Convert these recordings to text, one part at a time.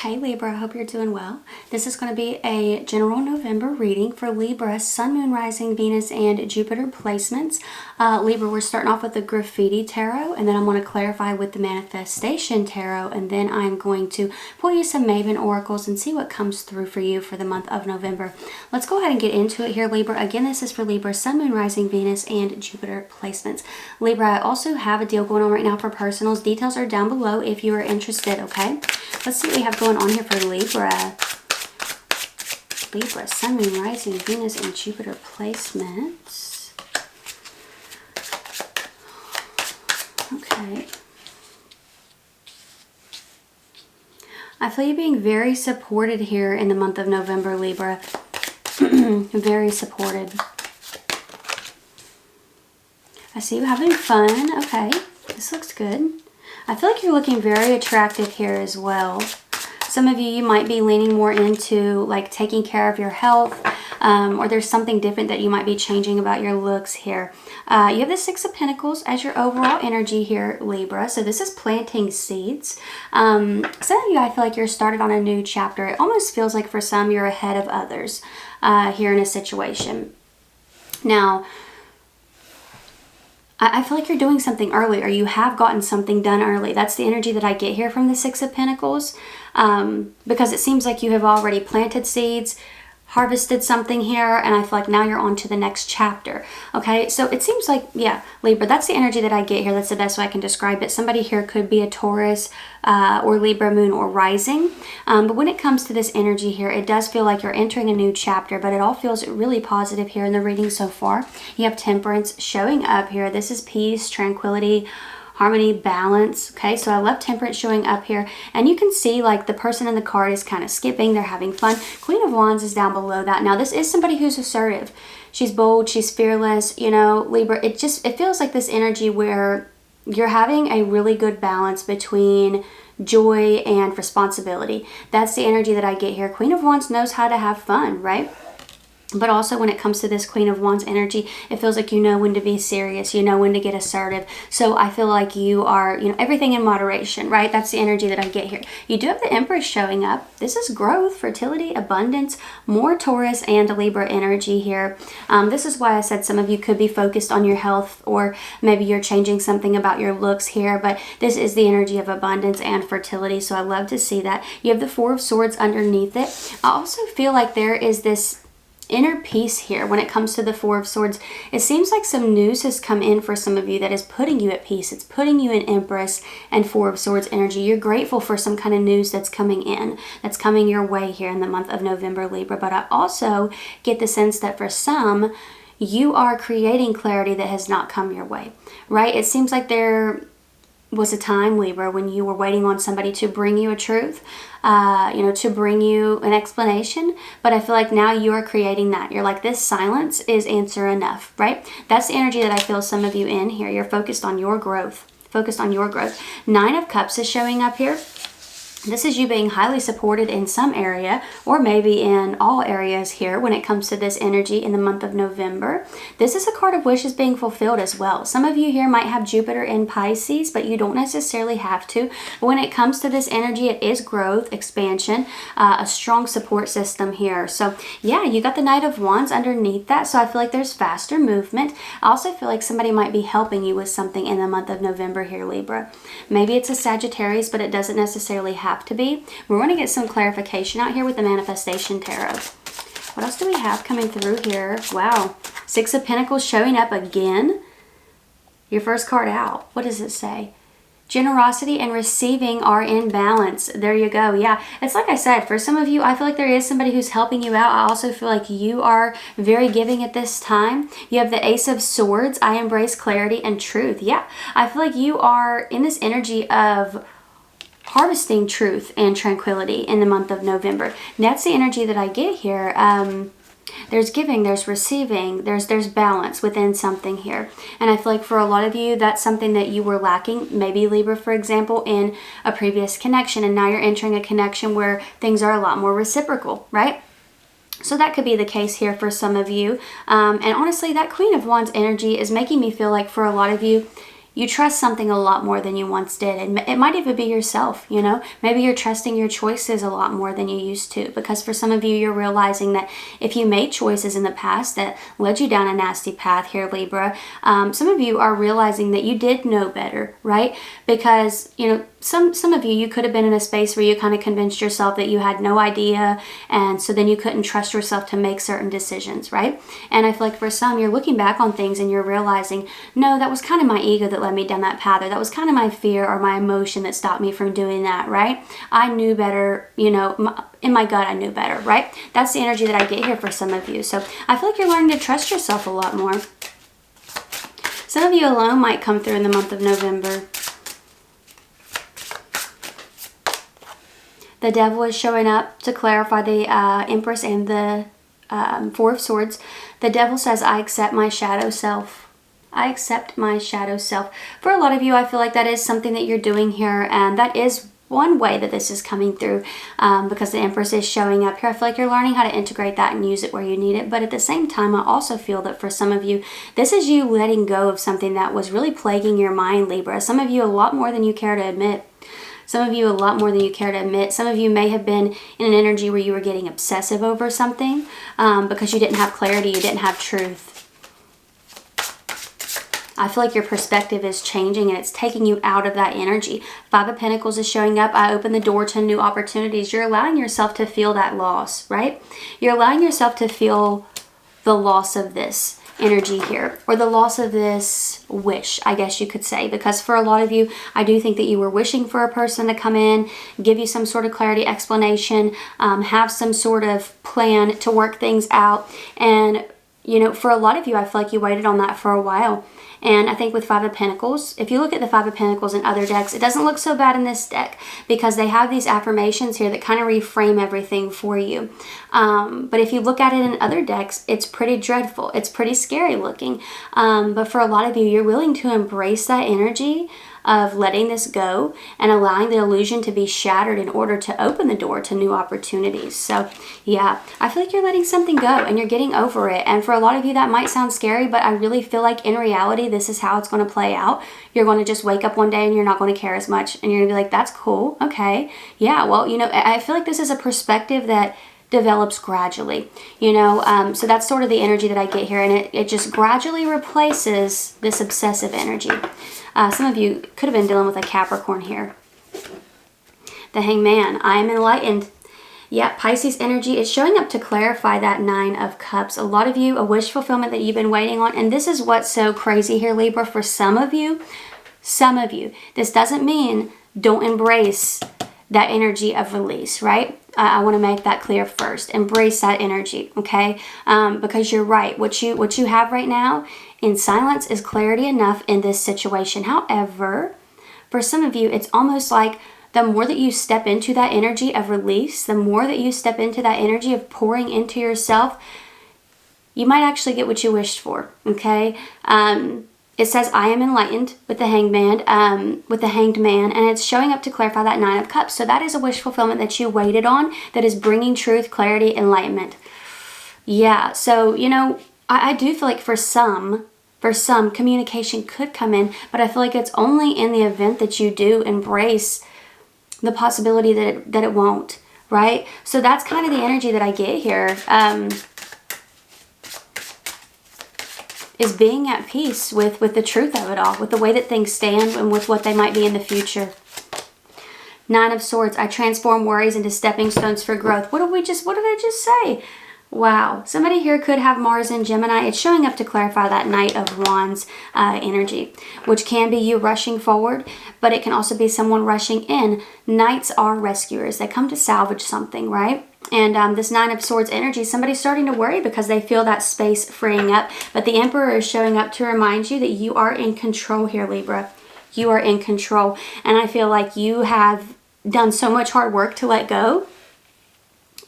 Hey Libra, I hope you're doing well. This is going to be a general November reading for Libra, Sun, Moon, Rising, Venus, and Jupiter placements. Libra, we're starting off with the Graffiti Tarot, and then I'm going to clarify with the Manifestation Tarot, and then I'm going to pull you some Maven Oracles and see what comes through for you for the month of November. Let's go ahead and get into it here, Libra. Again, this is for Libra, Sun, Moon, Rising, Venus, and Jupiter placements. Libra, I also have a deal going on right now for personals. Details are down below if you are interested, okay? Let's see what we have going on here for Libra. Libra, Sun, Moon, Rising, Venus, and Jupiter placements. Okay. I feel you being very supported here in the month of November, Libra. Very supported. I see you having fun. Okay, this looks good. I feel like you're looking very attractive here as well. Some of you might be leaning more into like taking care of your health, or there's something different that you might be changing about your looks here. You have the Six of Pentacles as your overall energy here, Libra. So this is planting seeds. Some of you, I feel like you're started on a new chapter. It almost feels like for some you're ahead of others here in a situation. Now, I feel like you're doing something early, or you have gotten something done early. That's the energy that I get here from the Six of Pentacles, because it seems like you have already planted seeds, harvested something here, and I feel like now you're on to the next chapter. Okay, so it seems like, yeah, Libra, that's the energy that I get here. That's the best way I can describe it. Somebody here could be a Taurus or Libra moon or rising, but when it comes to this energy here, it does feel like you're entering a new chapter, but it all feels really positive here in the reading so far. You have Temperance showing up here. This is peace, tranquility, harmony, balance. Okay, so I love Temperance showing up here, and you can see like the person in the card is kind of skipping, they're having fun. Queen of Wands is down below that. Now this is somebody who's assertive, she's bold, she's fearless, you know, Libra. It feels like this energy where you're having a really good balance between joy and responsibility. That's the energy that I get here. Queen of Wands knows how to have fun, right? But also when it comes to this Queen of Wands energy, it feels like you know when to be serious, you know when to get assertive. So I feel like you are, you know, everything in moderation, right? That's the energy that I get here. You do have the Empress showing up. This is growth, fertility, abundance, more Taurus and Libra energy here. This is why I said some of you could be focused on your health, or maybe you're changing something about your looks here, but this is the energy of abundance and fertility. So I love to see that. You have the Four of Swords underneath it. I also feel like there is this inner peace here when it comes to the Four of Swords. It seems like some news has come in for some of you that is putting you at peace. It's putting you in Empress and Four of Swords energy. You're grateful for some kind of news that's coming in, that's coming your way here in the month of November, Libra. But I also get the sense that for some, you are creating clarity that has not come your way, right? It seems like there was a time, Libra, when you were waiting on somebody to bring you a truth, you know, to bring you an explanation. But I feel like now you are creating that. You're like, this silence is answer enough, right? That's the energy that I feel some of you in here. You're focused on your growth, focused on your growth. Nine of Cups is showing up here. This is you being highly supported in some area, or maybe in all areas here when it comes to this energy in the month of November. This is a card of wishes being fulfilled as well. Some of you here might have Jupiter in Pisces, but you don't necessarily have to. But when it comes to this energy, it is growth, expansion, a strong support system here. So yeah, you got the Knight of Wands underneath that. So I feel like there's faster movement. I also feel like somebody might be helping you with something in the month of November here, Libra. Maybe it's a Sagittarius, but it doesn't necessarily have to be. We're going to get some clarification out here with the Manifestation Tarot. What else do we have coming through here? Wow. Six of Pentacles showing up again. Your first card out. What does it say? Generosity and receiving are in balance. There you go. Yeah, it's like I said, for some of you, I feel like there is somebody who's helping you out. I also feel like you are very giving at this time. You have the Ace of Swords. I embrace clarity and truth. Yeah, I feel like you are in this energy of harvesting truth and tranquility in the month of November. That's the energy that I get here. There's giving, there's receiving, there's balance within something here. And I feel like for a lot of you, that's something that you were lacking, maybe Libra, for example, in a previous connection. And now you're entering a connection where things are a lot more reciprocal, right? So that could be the case here for some of you. And honestly, that Queen of Wands energy is making me feel like for a lot of you, You trust something a lot more than you once did. And it might even be yourself, you know. Maybe you're trusting your choices a lot more than you used to. Because for some of you, you're realizing that if you made choices in the past that led you down a nasty path here, Libra, some of you are realizing that you did know better, right? Because, you know, some of you could have been in a space where you kind of convinced yourself that you had no idea, and so then you couldn't trust yourself to make certain decisions, right? And I feel like for some, you're looking back on things and you're realizing, no, that was kind of my ego that led me down that path, or that was kind of my fear or my emotion that stopped me from doing that, right? I knew better, you know, in my gut I knew better, right? That's the energy that I get here for some of you. So I feel like you're learning to trust yourself a lot more. Some of you alone might come through in the month of November. The Devil is showing up to clarify the Empress and the Four of Swords. The Devil says, I accept my shadow self. I accept my shadow self. For a lot of you, I feel like that is something that you're doing here, and that is one way that this is coming through, because the Empress is showing up here. I feel like you're learning how to integrate that and use it where you need it. But at the same time, I also feel that for some of you, this is you letting go of something that was really plaguing your mind, Libra. Some of you a lot more than you care to admit. Some of you a lot more than you care to admit. Some of you may have been in an energy where you were getting obsessive over something because you didn't have clarity, you didn't have truth. I feel like your perspective is changing and it's taking you out of that energy. Five of Pentacles is showing up. I open the door to new opportunities. You're allowing yourself to feel that loss, right? You're allowing yourself to feel the loss of this energy here, or the loss of this wish, I guess you could say, because for a lot of you, I do think that you were wishing for a person to come in, give you some sort of clarity, explanation, have some sort of plan to work things out. And, you know, for a lot of you, I feel like you waited on that for a while. And I think with Five of Pentacles, if you look at the Five of Pentacles in other decks, it doesn't look so bad in this deck because they have these affirmations here that kind of reframe everything for you. But if you look at it in other decks, it's pretty dreadful. It's pretty scary looking. But for a lot of you, you're willing to embrace that energy of letting this go and allowing the illusion to be shattered in order to open the door to new opportunities. So yeah, I feel like you're letting something go and you're getting over it. And for a lot of you, that might sound scary, but I really feel like in reality, this is how it's going to play out. You're going to just wake up one day and you're not going to care as much. And you're going to be like, that's cool. Okay. Yeah, well, you know, I feel like this is a perspective that develops gradually, you know, so that's sort of the energy that I get here, and it just gradually replaces this obsessive energy. Some of you could have been dealing with a Capricorn here. The Hangman, I am enlightened. Yeah, Pisces energy is showing up to clarify that Nine of Cups. A lot of you, a wish fulfillment that you've been waiting on, and this is what's so crazy here, Libra, for some of you, this doesn't mean don't embrace that energy of release, right? I want to make that clear first. Embrace that energy, okay? Because you're right. What you have right now in silence is clarity enough in this situation. However, for some of you, it's almost like the more that you step into that energy of release, the more that you step into that energy of pouring into yourself, you might actually get what you wished for, okay? It says, I am enlightened with the Hanged Man, and it's showing up to clarify that Nine of Cups. So that is a wish fulfillment that you waited on, that is bringing truth, clarity, enlightenment. Yeah, so, you know, I do feel like for some, communication could come in, but I feel like it's only in the event that you do embrace the possibility that it won't, right? So that's kind of the energy that I get here. Is being at peace with the truth of it all, with the way that things stand and with what they might be in the future. Nine of Swords, I transform worries into stepping stones for growth. What did I just say? Wow, somebody here could have Mars in Gemini. It's showing up to clarify that Knight of Wands energy, which can be you rushing forward, but it can also be someone rushing in. Knights are rescuers. They come to salvage something, right? And this Nine of Swords energy, somebody's starting to worry because they feel that space freeing up. But the Emperor is showing up to remind you that you are in control here, Libra. You are in control. And I feel like you have done so much hard work to let go.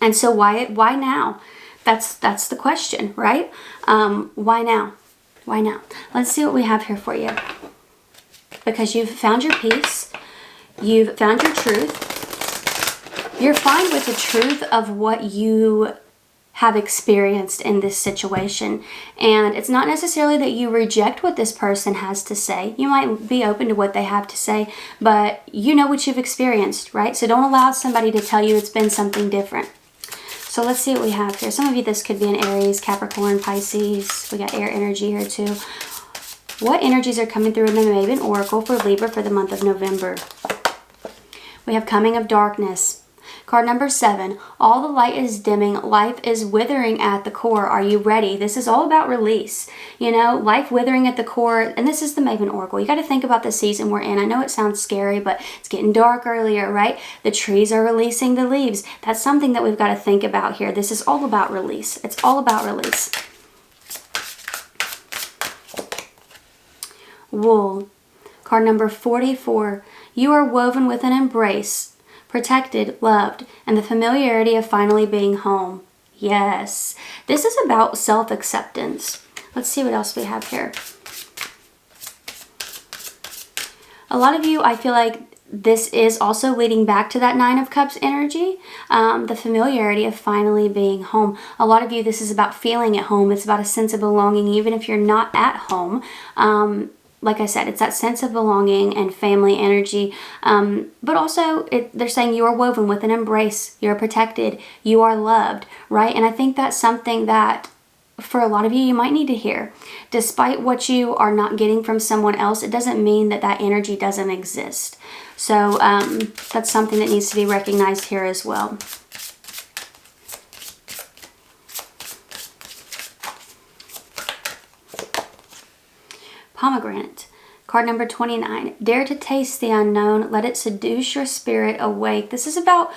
And so why now? That's the question, right? Why now? Why now? Let's see what we have here for you. Because you've found your peace. You've found your truth. You're fine with the truth of what you have experienced in this situation. And it's not necessarily that you reject what this person has to say. You might be open to what they have to say, but you know what you've experienced, right? So don't allow somebody to tell you it's been something different. So let's see what we have here. Some of you, this could be an Aries, Capricorn, Pisces. We got air energy here too. What energies are coming through in the Maven Oracle for Libra for the month of November? We have coming of darkness. Card number 7, all the light is dimming, life is withering at the core. Are you ready? This is all about release. You know, life withering at the core, and this is the Maven Oracle. You got to think about the season we're in. I know it sounds scary, but it's getting dark earlier, right? The trees are releasing the leaves. That's something that we've got to think about here. This is all about release. It's all about release. Wool. Card number 44, you are woven with an embrace, protected, loved, and the familiarity of finally being home. Yes, this is about self-acceptance. Let's see what else we have here. A lot of you, I feel like this is also leading back to that 9 of Cups energy, the familiarity of finally being home. A lot of you, this is about feeling at home. It's about a sense of belonging, even if you're not at home. Like I said, it's that sense of belonging and family energy. But also, they're saying you are woven with an embrace. You're protected. You are loved, right? And I think that's something that, for a lot of you, you might need to hear. Despite what you are not getting from someone else, it doesn't mean that that energy doesn't exist. So that's something that needs to be recognized here as well. Pomegranate. Card number 29. Dare to taste the unknown. Let it seduce your spirit awake. This is about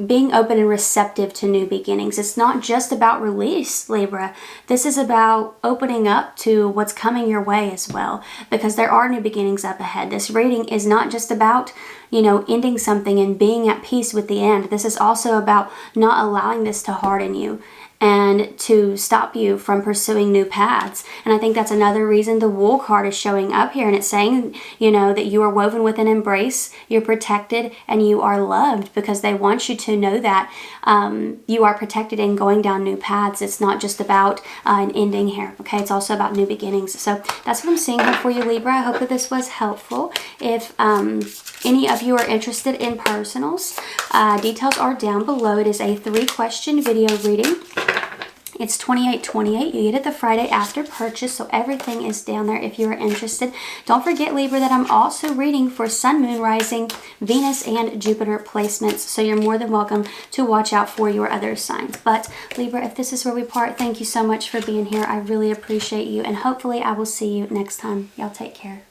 being open and receptive to new beginnings. It's not just about release, Libra. This is about opening up to what's coming your way as well, because there are new beginnings up ahead. This reading is not just about, you know, ending something and being at peace with the end. This is also about not allowing this to harden you and to stop you from pursuing new paths. And I think that's another reason the Wool card is showing up here. And it's saying, you know, that you are woven with an embrace, you're protected, and you are loved, because they want you to know that you are protected and going down new paths. It's not just about an ending here, okay? It's also about new beginnings. So that's what I'm seeing here for you, Libra. I hope that this was helpful. If any of you are interested in personals, details are down below. It is a 3-question video reading. It's $28.28. You get it the Friday after purchase, so everything is down there if you are interested. Don't forget, Libra, that I'm also reading for Sun, Moon, Rising, Venus, and Jupiter placements, so you're more than welcome to watch out for your other signs. But, Libra, if this is where we part, thank you so much for being here. I really appreciate you, and hopefully I will see you next time. Y'all take care.